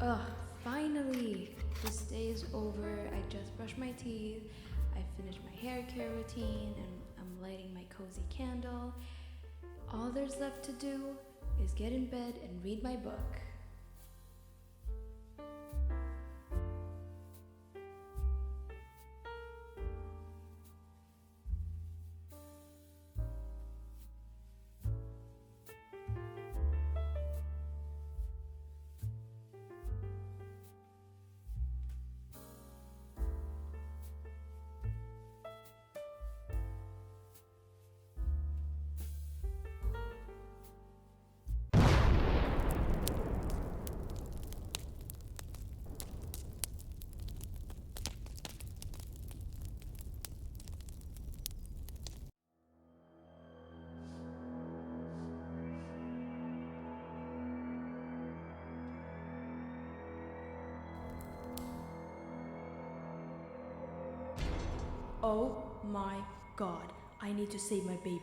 Ugh, finally! This day is over. I just brushed my teeth, I finished my hair care routine, and I'm lighting my cozy candle. All there's left to do is get in bed and read my book. Oh my god, I need to save my babies.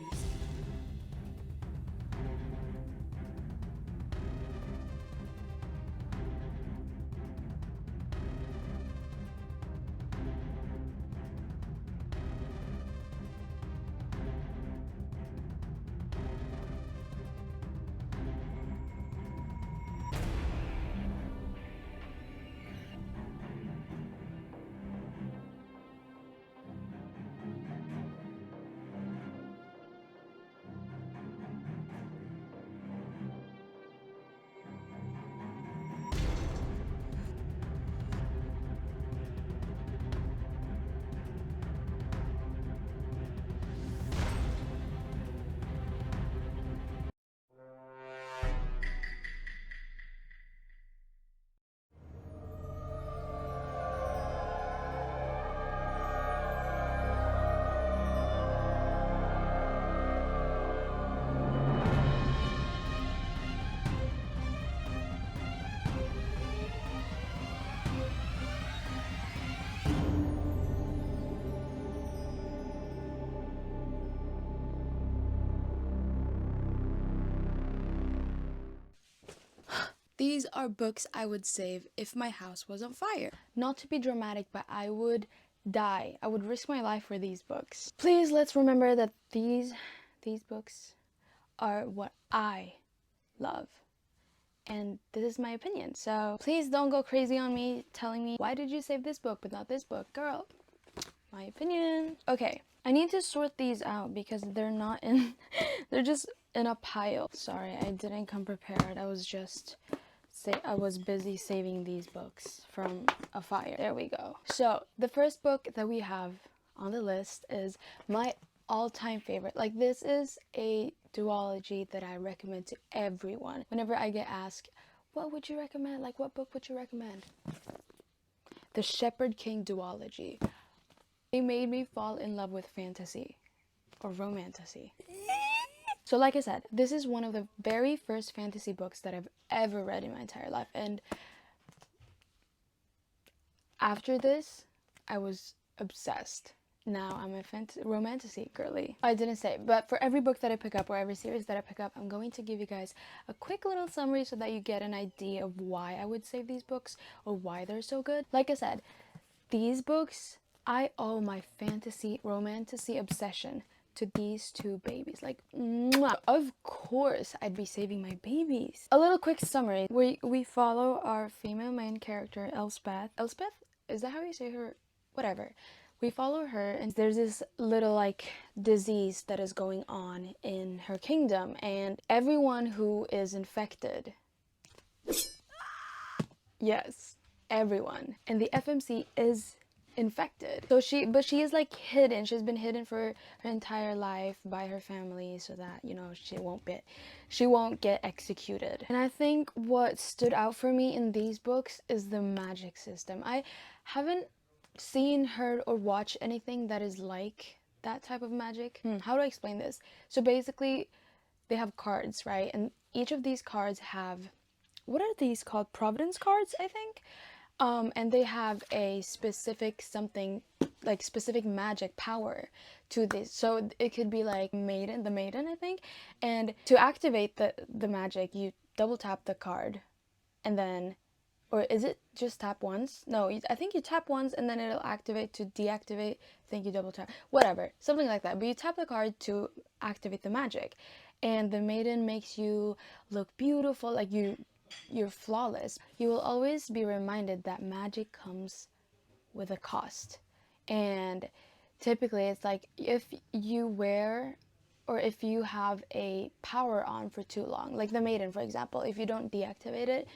These are books I would save if my house was on fire. Not to be dramatic, but I would die. I would risk my life for these books. Please, let's remember that these books are what I love. And this is my opinion. So please don't go crazy on me telling me, why did you save this book but not this book? Girl, my opinion. Okay, I need to sort these out because they're not in, they're just in a pile. Sorry, I didn't come prepared. I was busy saving these books from a fire. There we go. So the first book that we have on the list is my all-time favorite. Like, this is a duology that I recommend to everyone. Whenever I get asked, what would you recommend? Like, what book would you recommend? The Shepherd King duology. They made me fall in love with fantasy or romantasy. So like I said, this is one of the very first fantasy books that I've ever read in my entire life. And after this, I was obsessed. Now I'm a romantasy girly. I didn't say, but for every book that I pick up or every series that I pick up, I'm going to give you guys a quick little summary so that you get an idea of why I would save these books or why they're so good. Like I said, these books, I owe my romantasy obsession to these two babies. Like, mwah. Of course I'd be saving my babies. A little quick summary. We follow our female main character, Elspeth. Elspeth? Is that how you say her? Whatever. We follow her, and there's this little like disease that is going on in her kingdom, and everyone who is infected, yes, everyone, and the FMC is infected. So she is like hidden. She's been hidden for her entire life by her family so that, you know, she won't get executed. And I think what stood out for me in these books is the magic system. I haven't seen, heard, or watched anything that is like that type of magic. How do I explain this? So basically, they have cards, right? And each of these cards have, what are these called? Providence cards, I think. And they have a specific something, like specific magic power to this. So it could be like the maiden, I think. And to activate the magic, you double tap the card and then or is it just tap once? No, I think you tap once and then it'll activate. To deactivate, I think you double tap, whatever, something like that. But you tap the card to activate the magic, and the maiden makes you look beautiful, like you're flawless. You will always be reminded that magic comes with a cost. And typically it's like if you wear, or if you have a power on for too long, like the maiden for example, if you don't deactivate it,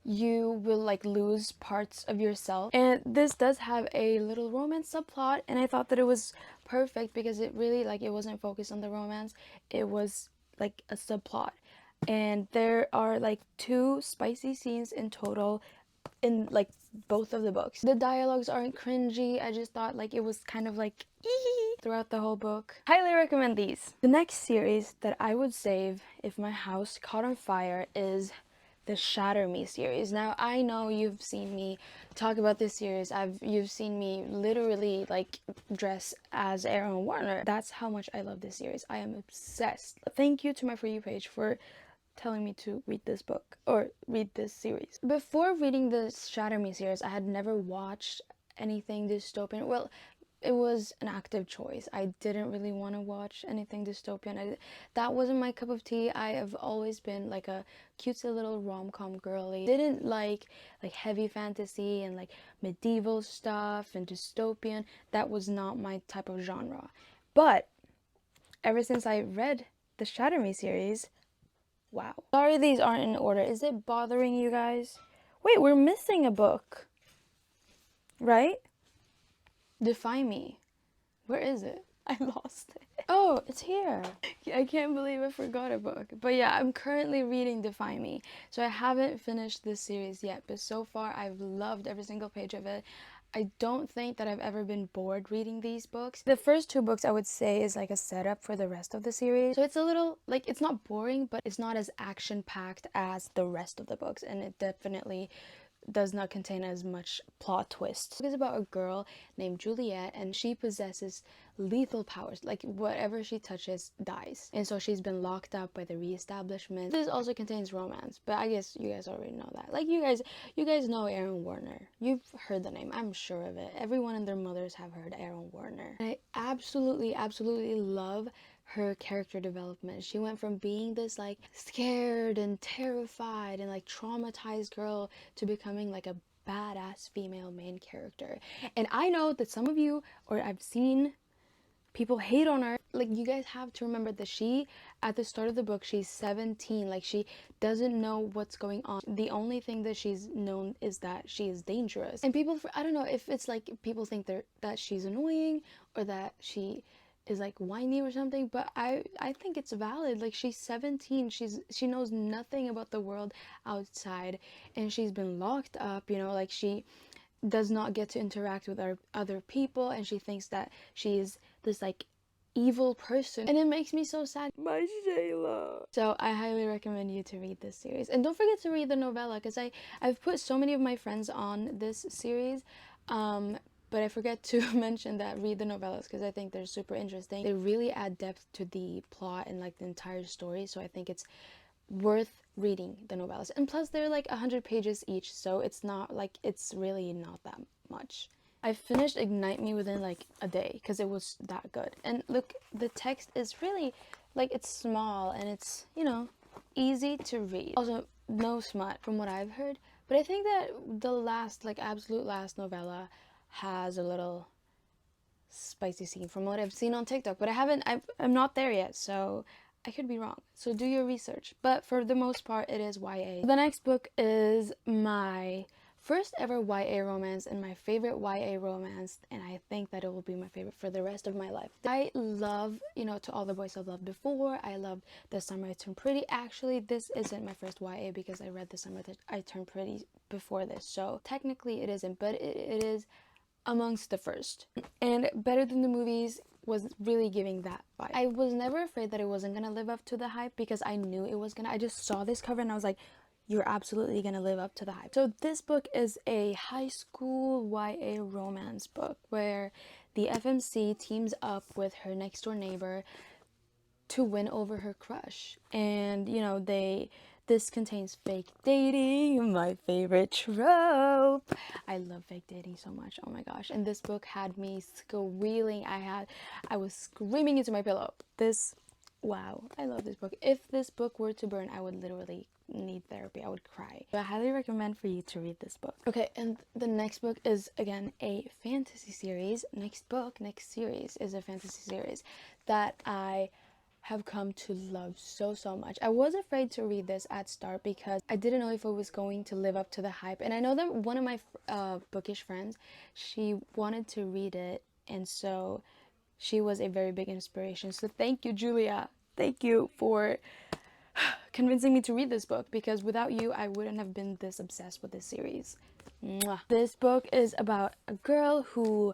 you will like lose parts of yourself. And this does have a little romance subplot, and I thought that it was perfect because it really, like, it wasn't focused on the romance, it was like a subplot. And there are like 2 spicy scenes in total in like both of the books. The dialogues aren't cringy. I just thought like it was kind of like throughout the whole book. Highly recommend these. The next series that I would save if my house caught on fire is the Shatter Me series. Now I know you've seen me talk about this series. You've seen me literally like dress as Aaron Warner. That's how much I love this series. I am obsessed. Thank you to my For You page for telling me to read this book or read this series. Before reading the Shatter Me series, I had never watched anything dystopian. Well, it was an active choice. I didn't really want to watch anything dystopian. That wasn't my cup of tea. I have always been like a cutesy little rom-com girly. Didn't like heavy fantasy and like medieval stuff and dystopian. That was not my type of genre. But ever since I read the Shatter Me series, wow. Sorry these aren't in order. Is it bothering you guys? Wait, we're missing a book. Right? Defy Me. Where is it? I lost it. Oh, it's here. I can't believe I forgot a book. But yeah, I'm currently reading Defy Me. So I haven't finished this series yet, but so far I've loved every single page of it. I don't think that I've ever been bored reading these books. The first 2 books I would say is like a setup for the rest of the series. So it's a little, like, it's not boring, but it's not as action-packed as the rest of the books. And it definitely does not contain as much plot twists. It's about a girl named Juliet, and she possesses lethal powers. Like whatever she touches dies, and so she's been locked up by the reestablishment. This also contains romance, but I guess you guys already know that. Like you guys know Aaron Warner. You've heard the name, I'm sure of it. Everyone and their mothers have heard Aaron Warner. And I absolutely love her character development. She went from being this like scared and terrified and like traumatized girl to becoming like a badass female main character. And I know that some of you, or I've seen people hate on her. Like, you guys have to remember that she, at the start of the book, she's 17. Like, she doesn't know what's going on. The only thing that she's known is that she is dangerous. And people, I don't know if it's like people think that she's annoying or that she is like whiny or something, but I think it's valid. Like, she's 17, she knows nothing about the world outside, and she's been locked up, you know, like she does not get to interact with other people, and she thinks that she's this like evil person, and it makes me so sad. My Shayla. So I highly recommend you to read this series, and don't forget to read the novella, because I've put so many of my friends on this series, but I forget to mention that read the novellas, because I think they're super interesting. They really add depth to the plot and like the entire story, so I think it's worth reading the novellas. And plus they're like 100 pages each, so it's not like, it's really not that much. I finished Ignite Me within like a day because it was that good. And look, the text is really like, it's small and it's, you know, easy to read. Also, no smut from what I've heard, but I think that the last, like absolute last novella has a little spicy scene from what I've seen on TikTok, but I'm not there yet, so I could be wrong. So do your research. But for the most part, it is YA. The next book is my first ever YA romance and my favorite YA romance, and I think that it will be my favorite for the rest of my life. I love, you know, To All the Boys I've Loved Before. I loved The Summer I Turned Pretty. Actually, this isn't my first YA because I read The Summer That I Turned Pretty before this, so technically it isn't, but it is amongst the first. And Better Than the Movies was really giving that vibe. I was never afraid that it wasn't gonna live up to the hype because I knew it was gonna. I just saw this cover and I was like, you're absolutely gonna live up to the hype. So this book is a high school YA romance book where the FMC teams up with her next door neighbor to win over her crush. And you know, This contains fake dating, my favorite trope. I love fake dating so much. Oh my gosh. And this book had me squealing. I was screaming into my pillow. Wow, I love this book. If this book were to burn, I would literally need therapy. I would cry. I highly recommend for you to read this book. Okay, and the next book is again a fantasy series. Next series is a fantasy series that I have come to love so much. I was afraid to read this at start because I didn't know if it was going to live up to the hype, and I know that one of my bookish friends, she wanted to read it, and so she was a very big inspiration. So thank you, Julia. Thank you for convincing me to read this book, because without you I wouldn't have been this obsessed with this series. Mwah. This book is about a girl who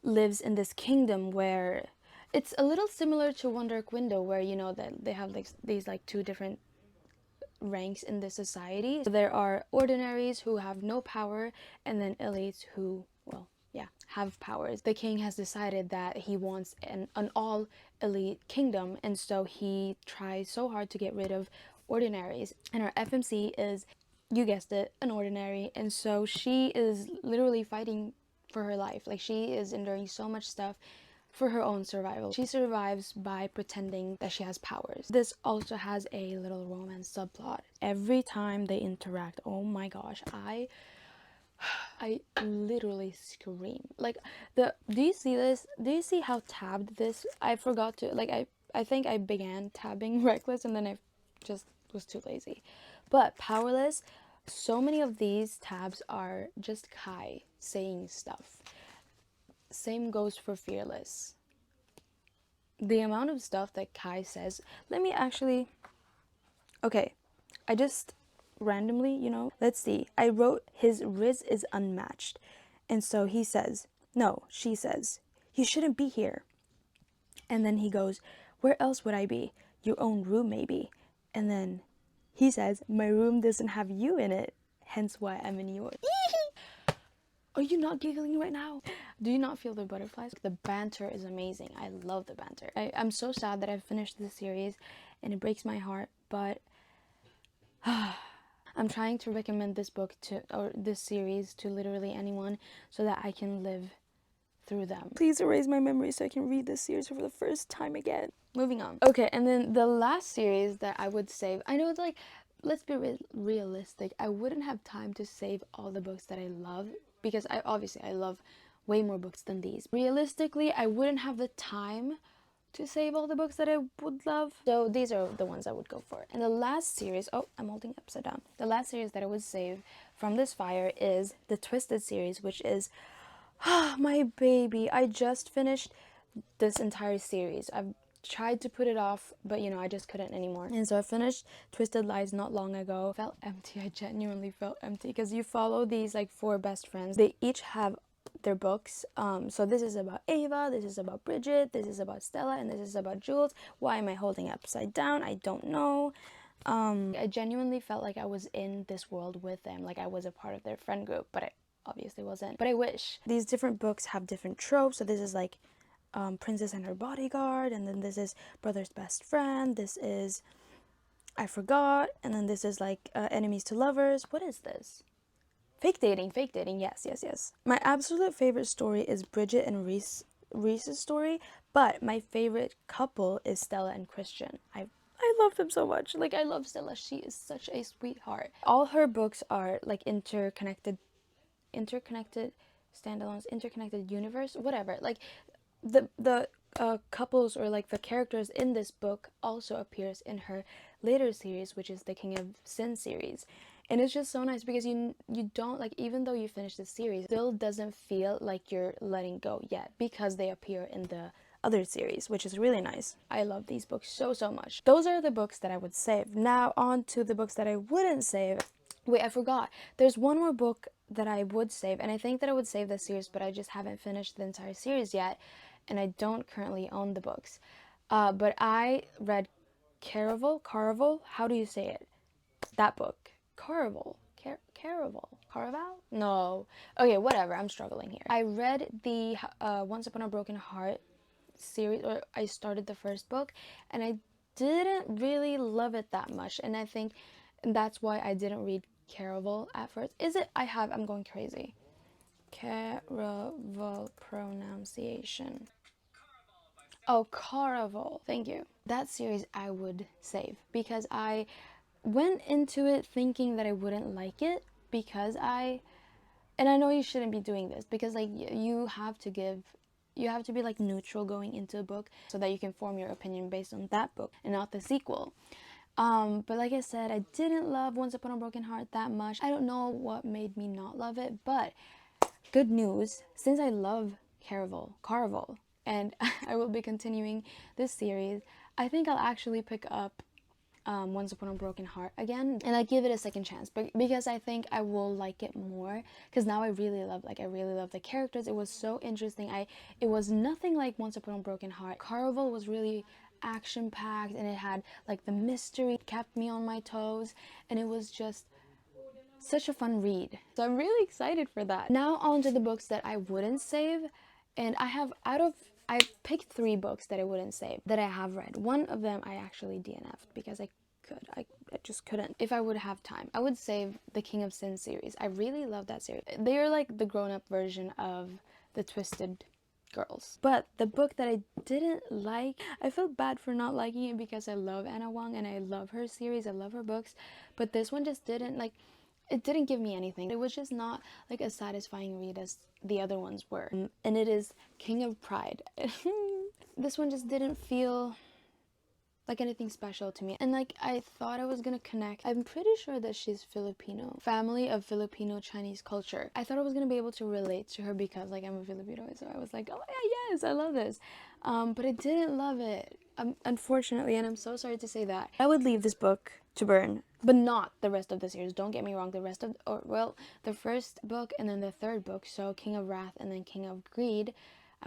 lives in this kingdom where it's a little similar to One Dark Window, where you know that they have like these like two different ranks in the society. So there are ordinaries who have no power, and then elites who, well, yeah, have powers. The king has decided that he wants an all elite kingdom, and so he tries so hard to get rid of ordinaries. And our FMC is, you guessed it, an ordinary, and so she is literally fighting for her life. Like, she is enduring so much stuff for her own survival. She survives by pretending that she has powers. This also has a little romance subplot. Every time they interact, oh my gosh, I literally scream. Like, do you see this? Do you see how tabbed this? I forgot to, like, I think I began tabbing Reckless and then I just was too lazy. But Powerless, so many of these tabs are just Kai saying stuff. Same goes for Fearless. The amount of stuff that Kai says, let me actually, okay, I just randomly, you know, let's see. I wrote, his riz is unmatched. And so he says, no, she says, you shouldn't be here. And then he goes, where else would I be? Your own room, maybe. And then he says, my room doesn't have you in it, hence why I'm in yours. Are you not giggling right now? Do you not feel the butterflies? The banter is amazing. I love the banter. I'm so sad that I've finished this series and it breaks my heart, but I'm trying to recommend this book to, or this series to literally anyone so that I can live through them. Please erase my memory so I can read this series for the first time again. Moving on. Okay, and then the last series that I would save, I know it's like, let's be realistic. I wouldn't have time to save all the books that I love, because I love way more books than these. Realistically, I wouldn't have the time to save all the books that I would love. So these are the ones I would go for. And the last series, oh, I'm holding it upside down. The last series that I would save from this fire is the Twisted series, which is, my baby. I just finished this entire series. I've tried to put it off, but you know, I just couldn't anymore. And so I finished Twisted Lies not long ago. I felt empty. I genuinely felt empty, because you follow these like 4 best friends. They each have their books. So this is about Ava, this is about Bridget, this is about Stella, and this is about Jules. Why am I holding it upside down? I don't know. I genuinely felt like I was in this world with them, like I was a part of their friend group, but I obviously wasn't. But I wish. These different books have different tropes. So this is like Princess and Her Bodyguard, and then this is Brother's Best Friend, this is I Forgot, and then this is like Enemies to Lovers. What is this? Fake dating, yes. My absolute favorite story is Bridget and Reese's story, but my favorite couple is Stella and Christian. I love them so much. Like, I love Stella. She is such a sweetheart. All her books are like interconnected standalones, interconnected universe, whatever. Like, the couples, or like the characters in this book also appears in her later series, which is the King of Sin series. And it's just so nice, because you don't, like, even though you finish the series, it still doesn't feel like you're letting go yet, because they appear in the other series, which is really nice. I love these books so much. Those are the books that I would save. Now on to the books that I wouldn't save. Wait, I forgot. There's one more book that I would save, and I think that I would save this series, but I just haven't finished the entire series yet, and I don't currently own the books. But I read Caraval, how do you say it? That book. Caraval? No. Okay, whatever, I'm struggling here. I read the Once Upon a Broken Heart series, or I started the first book, and I didn't really love it that much, and I think And that's why I didn't read Caraval at first. Is it? I'm going crazy. Caraval pronunciation. Oh, Caraval. Thank you. That series I would save because I went into it thinking that I wouldn't like it because and I know you shouldn't be doing this because like you have to be like neutral going into a book so that you can form your opinion based on that book and not the sequel. But like I said, I didn't love Once Upon a Broken Heart that much. I don't know what made me not love it, but good news, since I love Caraval, and I will be continuing this series, I think I'll actually pick up Once Upon a Broken Heart again, and I give it a second chance, but because I think I will like it more, because now I really love the characters. It was so interesting. It was nothing like Once Upon a Broken Heart. Caraval was really action packed, and it had like the mystery, kept me on my toes, and it was just such a fun read. So I'm really excited for that. Now on to the books that I wouldn't save, and I picked 3 books that I wouldn't save that I have read. One of them I actually DNF'd because I just couldn't. If I would have time, I would save the King of Sin series. I really love that series. They're like the grown-up version of the Twisted Girls. But the book that I didn't like, I felt bad for not liking it because I love Anna Wong and I love her series, I love her books, but this one just didn't like, it didn't give me anything. It was just not like a satisfying read as the other ones were. And it is King of Pride. This one just didn't feel like anything special to me, and like I thought I was gonna connect. I'm pretty sure that she's Filipino, family of Filipino Chinese culture. I thought I was gonna be able to relate to her because like I'm a Filipino, so I was like, oh yeah, yes, I love this. But I didn't love it, unfortunately, and I'm so sorry to say that. I would leave this book to burn, but not the rest of the series. Don't get me wrong, the rest of, or well, the first book and then the third book, so King of Wrath and then King of Greed,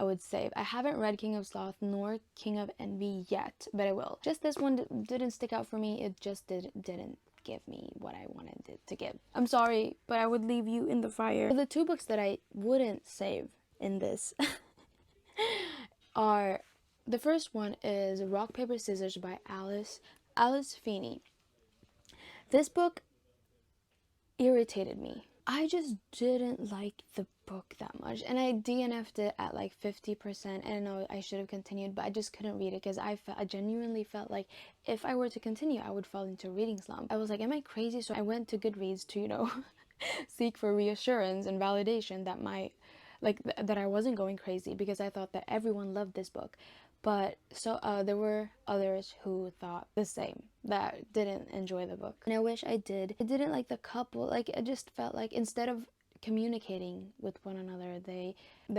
I would save. I haven't read King of Sloth nor King of Envy yet, but I will. Just this one didn't stick out for me. It just didn't give me what I wanted it to give. I'm sorry, but I would leave you in the fire. The 2 books that I wouldn't save in this are, the first one is Rock, Paper, Scissors by Alice Feeney. This book irritated me. I just didn't like the book that much, and I DNF'd it at like 50%. I know I should have continued, but I just couldn't read it because I genuinely felt like if I were to continue, I would fall into a reading slump. I was like, am I crazy? So I went to Goodreads to, you know, seek for reassurance and validation that that I wasn't going crazy, because I thought that everyone loved this book. But so there were others who thought the same, that didn't enjoy the book, and I wish I did. I didn't like the couple. Like, I just felt like instead of communicating with one another, they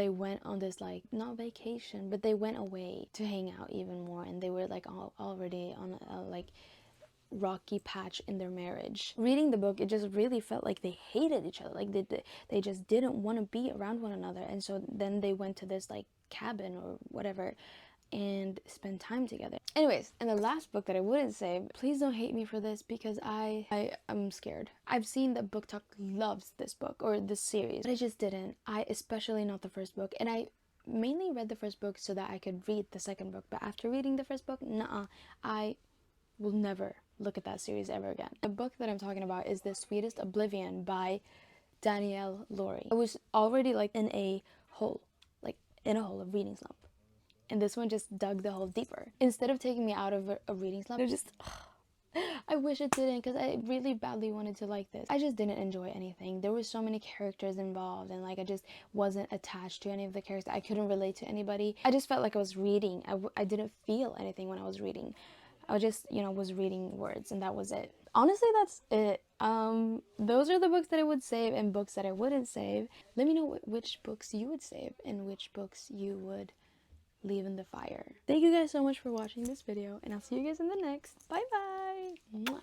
went on this, like, not vacation, but they went away to hang out even more, and they were like already on a like rocky patch in their marriage. Reading the book, it just really felt like they hated each other. Like they just didn't want to be around one another, and so then they went to this like cabin or whatever and spend time together. Anyways, and the last book that I wouldn't save, please don't hate me for this because I am scared. I've seen that BookTok loves this book or this series, but I just didn't. Especially not the first book, and I mainly read the first book so that I could read the second book, but after reading the first book, I will never look at that series ever again. The book that I'm talking about is The Sweetest Oblivion by Danielle Laurie. I was already like in a hole of reading slump, and this one just dug the hole deeper. Instead of taking me out of a reading slump, I wish it didn't, because I really badly wanted to like this. I just didn't enjoy anything. There were so many characters involved, and like I just wasn't attached to any of the characters. I couldn't relate to anybody. I just felt like I was reading. I didn't feel anything when I was reading. I just, was reading words, and that was it. Honestly, that's it. Those are the books that I would save and books that I wouldn't save. Let me know which books you would save and which books you would leave in the fire. Thank you guys so much for watching this video, and I'll see you guys in the next. Bye bye. Mwah.